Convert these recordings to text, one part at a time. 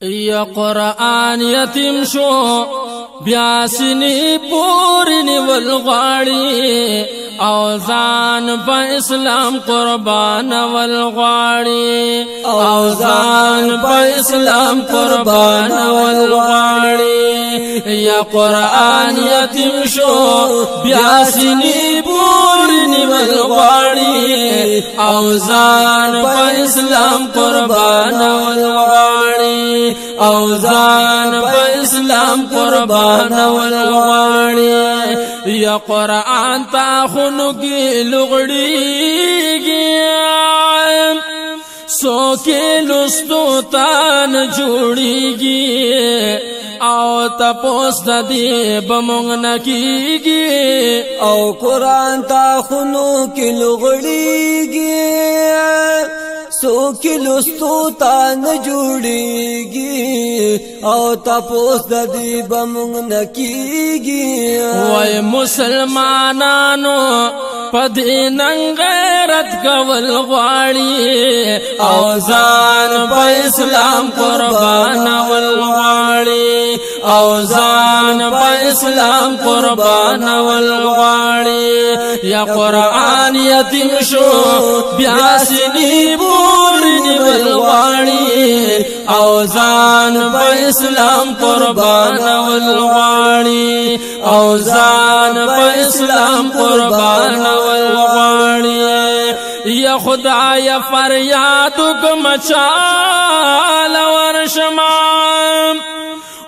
یا قرآن یتیم شو بیا سینی پوری نیول غواړي او ځان په اسلام قربان ول غواړي او ځان په اسلام قربان ول غواړي یا قرآن یتیم شو بیا سینی پوری نیول غواړي او ځان په اسلام قربان ول غواړي او ځان په اسلام قربان ول غواړي یا قرآن تا خونو کی لغړیږي سو کې لستو تا نه جوړیږي او تپوس د دې بمونږ نه کیږي او قرآن تا خونو کې لغړیږي سو کې لستو تا نه جوړیږي او تپوس د دې بمونږ نه کیږي وای مسلمانانو پدې نن غیرت کول غواړي او ځان په اسلام قربان ول غواړي او ځان په اسلام قربان ول غواړي یا قرآن یتیم شو بیا سینی پوری نیول غواړي او ځان په اسلام قربان ول غواړي او ځان په اسلام قربان ول غواړي یا خدای فریاد کوم چال ورشما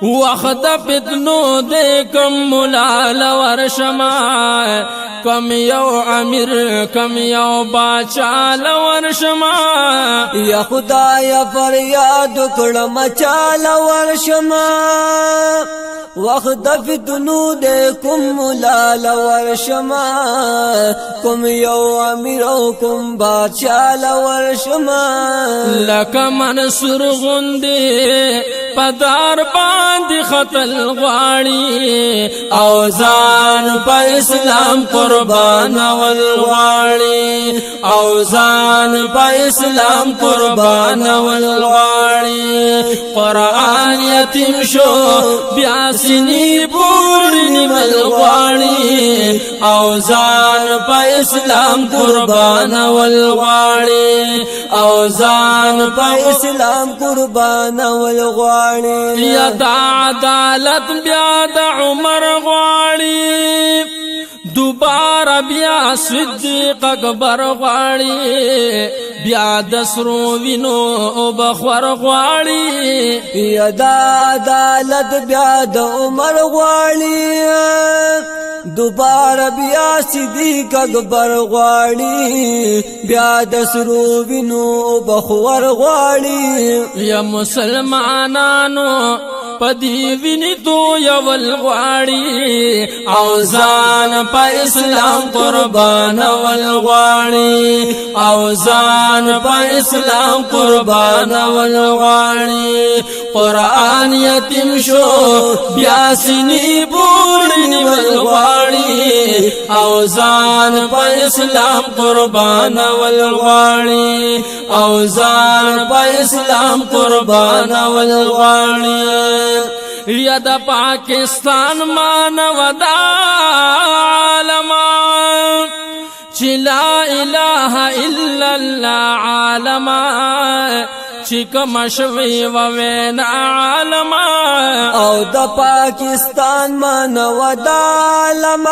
وخت فتنو دې کوم ملال ورشما کم یو امیر کم یو باچال ورشما یا خدای فریاد کړم چال ورشما وخت فتنو دې کوم ملال ورشما کوم یو امیر او کوم باچال ورشما لکه منصور غوندې پدار باندې خطل غواړي او ځان په اسلام قربان ول غواړي او ځان په اسلام قربان ول غواړي قرآن یتیم شو بیا سینی پوری نیول غواړي او ځان په اسلام قربان ول غواړي او ځان په اسلام قربان ول غواړي یا دا عدالت بیا د عمر غواړي دوباره بیا صدیق اکبر غواړي بیا د سرو وینو او بخور غواړي یا دا عدالت بیا د عمر غواړي دوباره بیا صدیق اکبر غواړي بیا د سرو وینو او بخور غواړي یا مسلمانانو پدی ویني تو یول غواړي او ځان په اسلام قربان ول غواړي او ځان په اسلام قربان ول غواړي قرآن یتیم شو بیا سینی پوری نیول غواړي او ځان په اسلام قربان ول غواړي او ځان په اسلام قربان ول غواړي یا د پاکستان مانو د عالم چې لا اله الا الله عالم چې کوم شوی و وینا عالم او د پاکستان مانو د عالم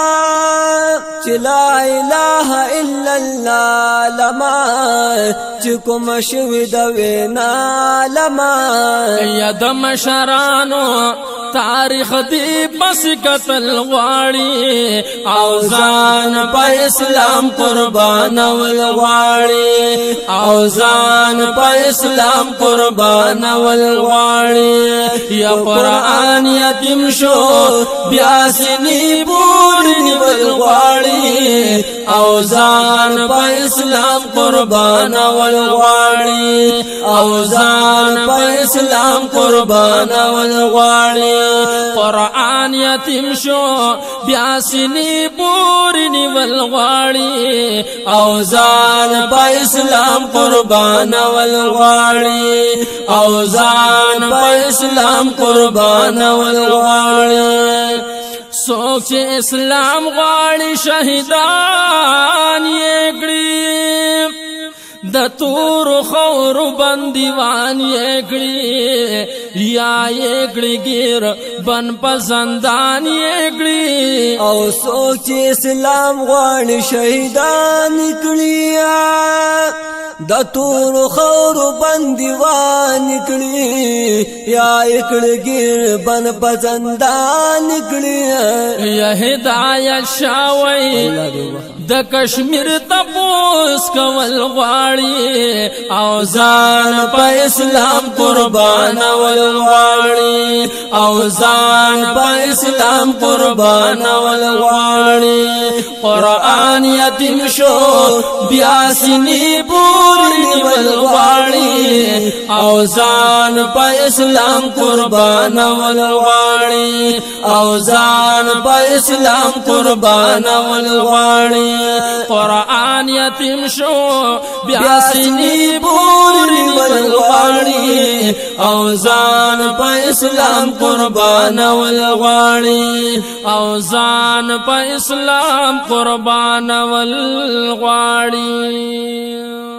چې لا اله الا الله لما چې کوم شوی د وینا عالم یا د مشرانو تاریخ دی بس قتل غواړي او ځان په اسلام قربان ول غواړي او ځان په اسلام قربان ول غواړي یا قرآن یتیم شو بیا سینی پوری نیول غواړي او ځان په اسلام قربان ول غواړي او ځان په اسلام قربان ول غواړي قرآن یتیم شو بیا سینی پوری نیول غواړي او ځان په اسلام قربان ول غواړي او ځان په اسلام قربان والغواړي څوک چې اسلام غواړي شهیدان یې کړي د تور خور بندیوان یې کړي یا یې کړي ګیر بن پسندان یې کړي او څوک چې اسلام غواړي شهیدان کړي د تور خور بندیوان کړي یا کړي ګیر بن پسندان کړي یا هدایت شاوي د کشمیر تپوس کول غواړي او ځان په اسلام قربان ول غواړي او ځان په اسلام قربان ول غواړي قرآن یتیم شو بیا سینې پورې ول غواړي او ځان په اسلام قربان ول غواړي او ځان په اسلام قربان ول غواړي قرآن یتیم شو بیا سینې پورې ول غواړي او ځان په اسلام قربان ول غواړي او ځان په اسلام قربان ول غواړي